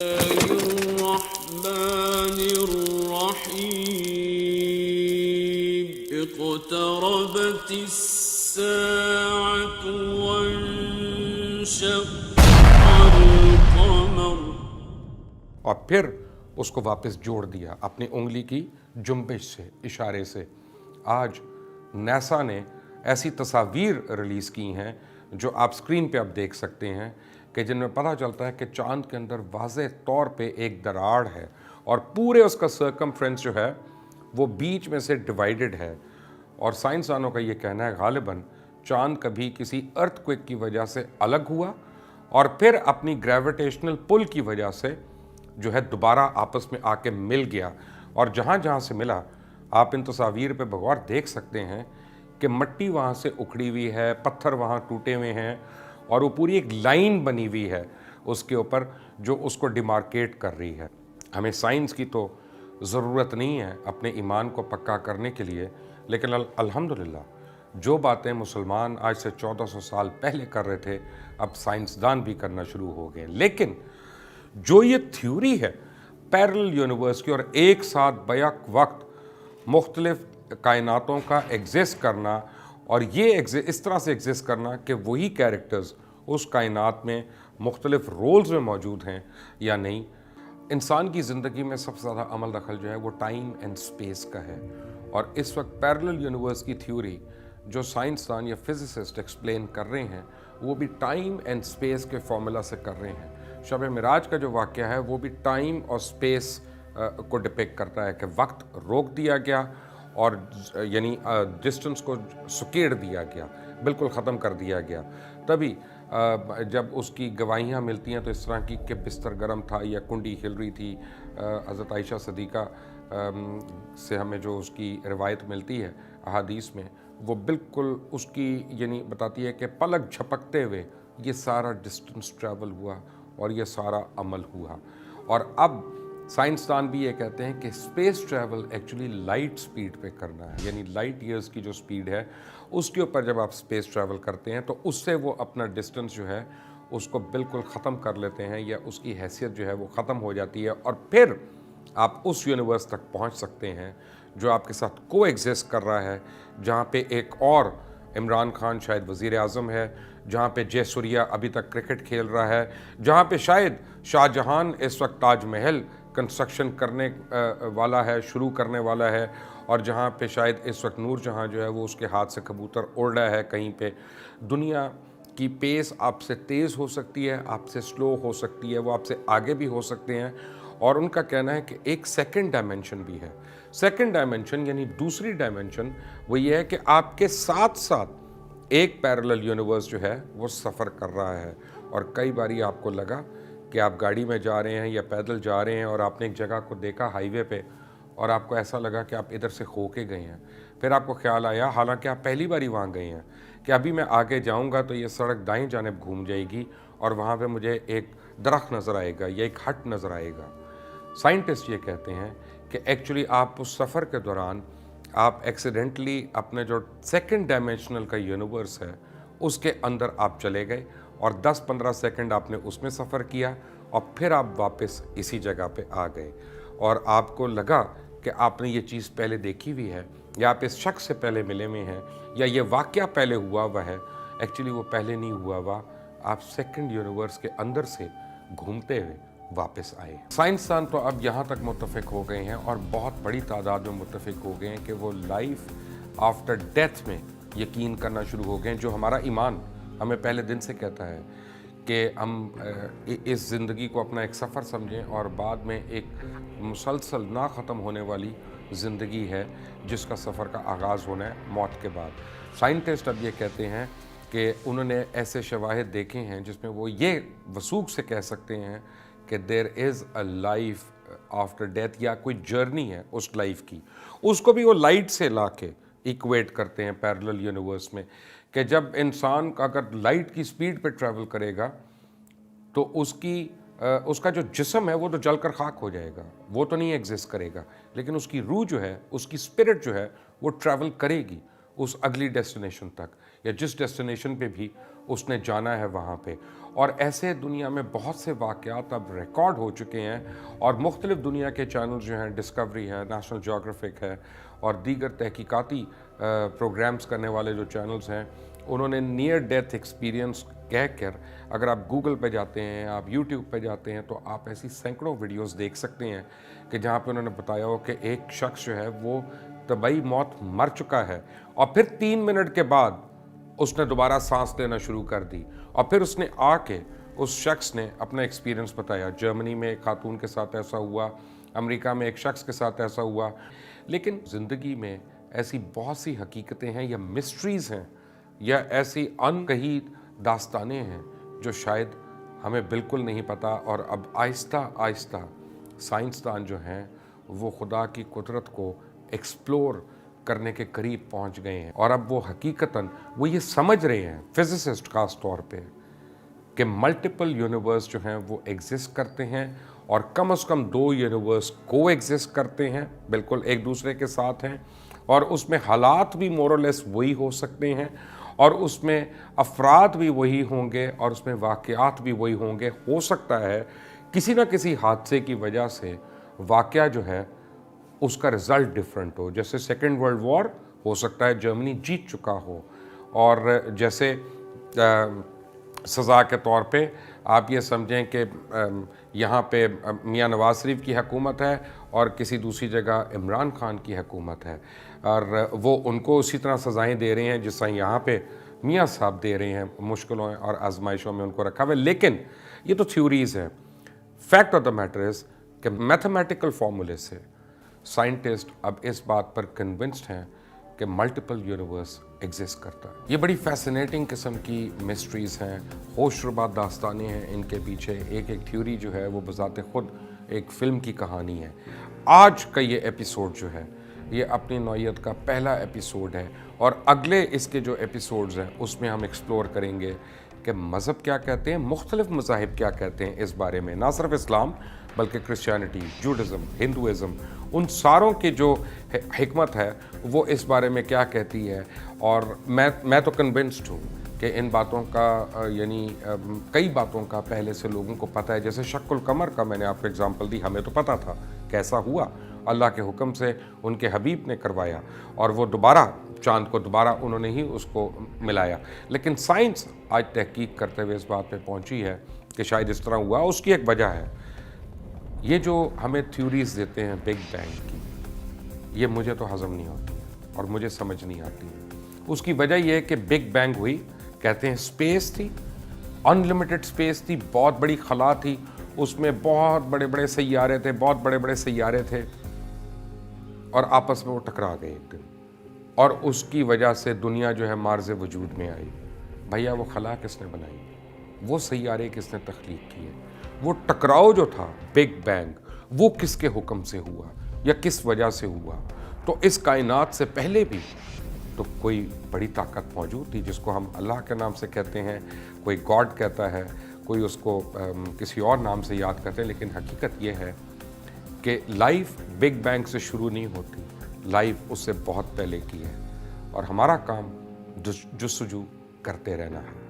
الرحمن الرحيم اقتربت الساعة وانشق القمر. اور پھر اس کو واپس جوڑ دیا اپنی انگلی کی جنبش سے، اشارے سے. آج نیسا نے ایسی تصاویر ریلیز کی ہیں جو آپ سکرین پہ اب دیکھ سکتے ہیں کہ جن میں پتہ چلتا ہے کہ چاند کے اندر واضح طور پہ ایک دراڑ ہے اور پورے اس کا سرکمفرنس جو ہے وہ بیچ میں سے ڈیوائیڈڈ ہے. اور سائنسدانوں کا یہ کہنا ہے غالباً چاند کبھی کسی ارتھ کوئک کی وجہ سے الگ ہوا اور پھر اپنی گریویٹیشنل پل کی وجہ سے جو ہے دوبارہ آپس میں آ کے مل گیا. اور جہاں جہاں سے ملا آپ ان تصاویر پہ بغور دیکھ سکتے ہیں کہ مٹی وہاں سے اکھڑی ہوئی ہے، پتھر وہاں ٹوٹے ہوئے ہیں اور وہ پوری ایک لائن بنی ہوئی ہے اس کے اوپر جو اس کو ڈیمارکیٹ کر رہی ہے. ہمیں سائنس کی تو ضرورت نہیں ہے اپنے ایمان کو پکا کرنے کے لیے، لیکن الحمدللہ جو باتیں مسلمان آج سے 1400 سال پہلے کر رہے تھے اب سائنسدان بھی کرنا شروع ہو گئے. لیکن جو یہ تھیوری ہے پیرلل یونیورس کی اور ایک ساتھ بیک وقت مختلف کائناتوں کا ایگزسٹ کرنا اور یہ اس طرح سے ایگزسٹ کرنا کہ وہی کیریکٹرز اس کائنات میں مختلف رولز میں موجود ہیں یا نہیں. انسان کی زندگی میں سب سے زیادہ عمل دخل جو ہے وہ ٹائم اینڈ سپیس کا ہے، اور اس وقت پیرلل یونیورس کی تھیوری جو سائنسدان یا فزسسٹ ایکسپلین کر رہے ہیں وہ بھی ٹائم اینڈ سپیس کے فارمولا سے کر رہے ہیں. شب معراج کا جو واقعہ ہے وہ بھی ٹائم اور سپیس کو ڈپیکٹ کرتا ہے کہ وقت روک دیا گیا اور یعنی ڈسٹنس کو سکیڑ دیا گیا، بالکل ختم کر دیا گیا. تبھی جب اس کی گواہیاں ملتی ہیں تو اس طرح کی کہ بستر گرم تھا یا کنڈی ہل رہی تھی. حضرت عائشہ صدیقہ سے ہمیں جو اس کی روایت ملتی ہے احادیث میں وہ بالکل اس کی یعنی بتاتی ہے کہ پلک جھپکتے ہوئے یہ سارا ڈسٹنس ٹریول ہوا اور یہ سارا عمل ہوا. اور اب سائنسدان بھی یہ کہتے ہیں کہ space travel actually light speed پہ کرنا ہے، یعنی لائٹ ایئرز کی جو سپیڈ ہے اس کے اوپر جب آپ اسپیس ٹریول کرتے ہیں تو اس سے وہ اپنا ڈسٹنس جو ہے اس کو بالکل ختم کر لیتے ہیں یا اس کی حیثیت جو ہے وہ ختم ہو جاتی ہے اور پھر آپ اس یونیورس تک پہنچ سکتے ہیں جو آپ کے ساتھ کو ایگزسٹ کر رہا ہے، جہاں پہ ایک اور عمران خان شاید وزیر اعظم ہے، جہاں پہ جے سوریا ابھی تک کرکٹ کھیل رہا ہے، جہاں پہ شاید شاہ جہان اس وقت تاج محل کنسٹرکشن کرنے والا ہے، شروع کرنے والا ہے، اور جہاں پہ شاید اس وقت نور جہاں جو ہے وہ اس کے ہاتھ سے کبوتر اڑ رہا ہے کہیں پہ. دنیا کی پیس آپ سے تیز ہو سکتی ہے، آپ سے سلو ہو سکتی ہے، وہ آپ سے آگے بھی ہو سکتے ہیں. اور ان کا کہنا ہے کہ ایک سیکنڈ ڈائمنشن بھی ہے. سیکنڈ ڈائمنشن یعنی دوسری ڈائمنشن وہ یہ ہے کہ آپ کے ساتھ ساتھ ایک پیرلل یونیورس جو ہے وہ سفر کر رہا ہے. اور کئی باری آپ کو لگا کہ آپ گاڑی میں جا رہے ہیں یا پیدل جا رہے ہیں اور آپ نے ایک جگہ کو دیکھا ہائی وے پہ اور آپ کو ایسا لگا کہ آپ ادھر سے ہو کے گئے ہیں. پھر آپ کو خیال آیا حالانکہ آپ پہلی باری وہاں گئے ہیں کہ ابھی میں آگے جاؤں گا تو یہ سڑک دائیں جانب گھوم جائے گی اور وہاں پہ مجھے ایک درخت نظر آئے گا یا ایک ہٹ نظر آئے گا. سائنٹسٹ یہ کہتے ہیں کہ ایکچولی آپ اس سفر کے دوران آپ ایکسیڈنٹلی اپنے جو سیکنڈ ڈائمینشنل کا یونیورس ہے اس کے اندر آپ چلے گئے اور 10-15 سیکنڈ آپ نے اس میں سفر کیا اور پھر آپ واپس اسی جگہ پہ آ گئے اور آپ کو لگا کہ آپ نے یہ چیز پہلے دیکھی ہوئی ہے یا آپ اس شخص سے پہلے ملے ہوئے ہیں یا یہ واقعہ پہلے ہوا ہوا ہے. ایکچولی وہ پہلے نہیں ہوا ہوا، آپ سیکنڈ یونیورس کے اندر سے گھومتے ہوئے واپس آئے. سائنسدان تو اب یہاں تک متفق ہو گئے ہیں اور بہت بڑی تعداد میں متفق ہو گئے ہیں کہ وہ لائف آفٹر ڈیتھ میں یقین کرنا شروع ہو گئے ہیں. جو ہمارا ایمان ہمیں پہلے دن سے کہتا ہے کہ ہم اس زندگی کو اپنا ایک سفر سمجھیں اور بعد میں ایک مسلسل نہ ختم ہونے والی زندگی ہے جس کا سفر کا آغاز ہونا ہے موت کے بعد. سائنٹسٹ اب یہ کہتے ہیں کہ انہوں نے ایسے شواہد دیکھے ہیں جس میں وہ یہ وثوق سے کہہ سکتے ہیں کہ دیر از اے لائف آفٹر ڈیتھ، یا کوئی جرنی ہے اس لائف کی. اس کو بھی وہ لائٹ سے لا کے ایکویٹ کرتے ہیں پیرلل یونیورس میں کہ جب انسان اگر لائٹ کی سپیڈ پہ ٹریول کرے گا تو اس کا جو جسم ہے وہ تو جل کر خاک ہو جائے گا، وہ تو نہیں ایگزسٹ کرے گا، لیکن اس کی روح جو ہے، اس کی اسپرٹ جو ہے وہ ٹریول کرے گی اس اگلی ڈیسٹینیشن تک یا جس ڈیسٹینیشن پہ بھی اس نے جانا ہے وہاں پہ. اور ایسے دنیا میں بہت سے واقعات اب ریکارڈ ہو چکے ہیں اور مختلف دنیا کے چینل جو ہیں، ڈسکوری ہے، نیشنل جیوگرافک ہے اور دیگر تحقیقاتی پروگرامز کرنے والے جو چینلز ہیں، انہوں نے نیئر ڈیتھ ایکسپیرینس کہہ کر، اگر آپ گوگل پہ جاتے ہیں، آپ یوٹیوب پہ جاتے ہیں، تو آپ ایسی سینکڑوں ویڈیوز دیکھ سکتے ہیں کہ جہاں پہ انہوں نے بتایا ہو کہ ایک شخص جو ہے وہ طبعی موت مر چکا ہے اور پھر 3 منٹ کے بعد اس نے دوبارہ سانس لینا شروع کر دی، اور پھر اس نے آ کے اس شخص نے اپنا ایکسپیرینس بتایا۔ جرمنی میں ایک خاتون کے ساتھ ایسا ہوا، امریکہ میں ایک شخص کے ساتھ ایسا ہوا۔ لیکن زندگی میں ایسی بہت سی حقیقتیں ہیں یا مسٹریز ہیں یا ایسی ان کہی داستانیں ہیں جو شاید ہمیں بالکل نہیں پتہ، اور اب آہستہ آہستہ سائنسدان جو ہیں وہ خدا کی قدرت کو ایکسپلور کرنے کے قریب پہنچ گئے ہیں، اور اب وہ حقیقتاً وہ یہ سمجھ رہے ہیں، فزسسٹ خاص طور پہ، کہ ملٹیپل یونیورس جو ہیں وہ ایگزسٹ کرتے ہیں، اور کم از کم 2 یونیورس کو ایگزسٹ کرتے ہیں، بالکل ایک دوسرے کے ساتھ ہیں، اور اس میں حالات بھی مور اور لیس وہی ہو سکتے ہیں، اور اس میں افراد بھی وہی ہوں گے، اور اس میں واقعات بھی وہی ہوں گے۔ ہو سکتا ہے کسی نہ کسی حادثے کی وجہ سے واقعہ جو ہے اس کا رزلٹ ڈیفرنٹ ہو، جیسے سیکنڈ ورلڈ وار ہو سکتا ہے جرمنی جیت چکا ہو، اور جیسے سزا کے طور پہ آپ یہ سمجھیں کہ یہاں پہ میاں نواز شریف کی حکومت ہے اور کسی دوسری جگہ عمران خان کی حکومت ہے، اور وہ ان کو اسی طرح سزائیں دے رہے ہیں جس طرح یہاں پہ میاں صاحب دے رہے ہیں، مشکلوں اور آزمائشوں میں ان کو رکھا ہوا ہے۔ لیکن یہ تو تھیوریز ہیں۔ Fact of the matter is کہ میتھمیٹیکل فارمولے سے سائنٹسٹ اب اس بات پر کنونسڈ ہیں کہ ملٹیپل یونیورس ایگزسٹ کرتا ہے۔ یہ بڑی فیسنیٹنگ قسم کی مسٹریز ہیں، ہوش ربا داستانیں ہیں ان کے پیچھے۔ ایک تھیوری جو ہے وہ بذات خود ایک فلم کی کہانی ہے۔ آج کا یہ ایپیسوڈ جو ہے یہ اپنی نوعیت کا پہلا ایپیسوڈ ہے، اور اگلے اس کے جو ایپیسوڈز ہیں اس میں ہم ایکسپلور کریں گے کہ مذہب کیا کہتے ہیں، مختلف مذاہب کیا کہتے ہیں اس بارے میں، نہ صرف اسلام بلکہ کرسچینٹی، جوڈازم، ہندوازم، ان ساروں کی جو حکمت ہے وہ اس بارے میں کیا کہتی ہے۔ اور میں تو کنونسڈ ہوں کہ ان باتوں کا یعنی کئی باتوں کا پہلے سے لوگوں کو پتہ ہے۔ جیسے شق القمر کا میں نے آپ کو اگزامپل دی، ہمیں تو پتہ تھا کیسا ہوا، اللہ کے حکم سے ان کے حبیب نے کروایا، اور وہ دوبارہ چاند کو دوبارہ انہوں نے ہی اس کو ملایا۔ لیکن سائنس آج تحقیق کرتے ہوئے اس بات پہ پہنچی ہے کہ شاید اس طرح ہوا۔ اس کی ایک وجہ ہے، یہ جو ہمیں تھیوریز دیتے ہیں بگ بینگ کی، یہ مجھے تو ہضم نہیں ہوتی اور مجھے سمجھ نہیں آتی۔ اس کی وجہ یہ ہے کہ بگ بینگ ہوئی، کہتے ہیں سپیس تھی، ان لمیٹڈ سپیس تھی، بہت بڑی خلا تھی، اس میں بہت بڑے بڑے سیارے تھے، بہت بڑے بڑے سیارے تھے، اور آپس میں وہ ٹکرا گئے ایک دن، اور اس کی وجہ سے دنیا جو ہے مارز وجود میں آئی۔ بھیا وہ خلا کس نے بنائی؟ وہ سیارے کس نے تخلیق کیے؟ وہ ٹکراؤ جو تھا بگ بینگ وہ کس کے حکم سے ہوا یا کس وجہ سے ہوا؟ تو اس کائنات سے پہلے بھی تو کوئی بڑی طاقت موجود تھی جس کو ہم اللہ کے نام سے کہتے ہیں، کوئی گاڈ کہتا ہے، کوئی اس کو کسی اور نام سے یاد کرتے ہیں۔ لیکن حقیقت یہ ہے کہ لائف بگ بینگ سے شروع نہیں ہوتی، لائف اس سے بہت پہلے کی ہے، اور ہمارا کام جستجو کرتے رہنا ہے۔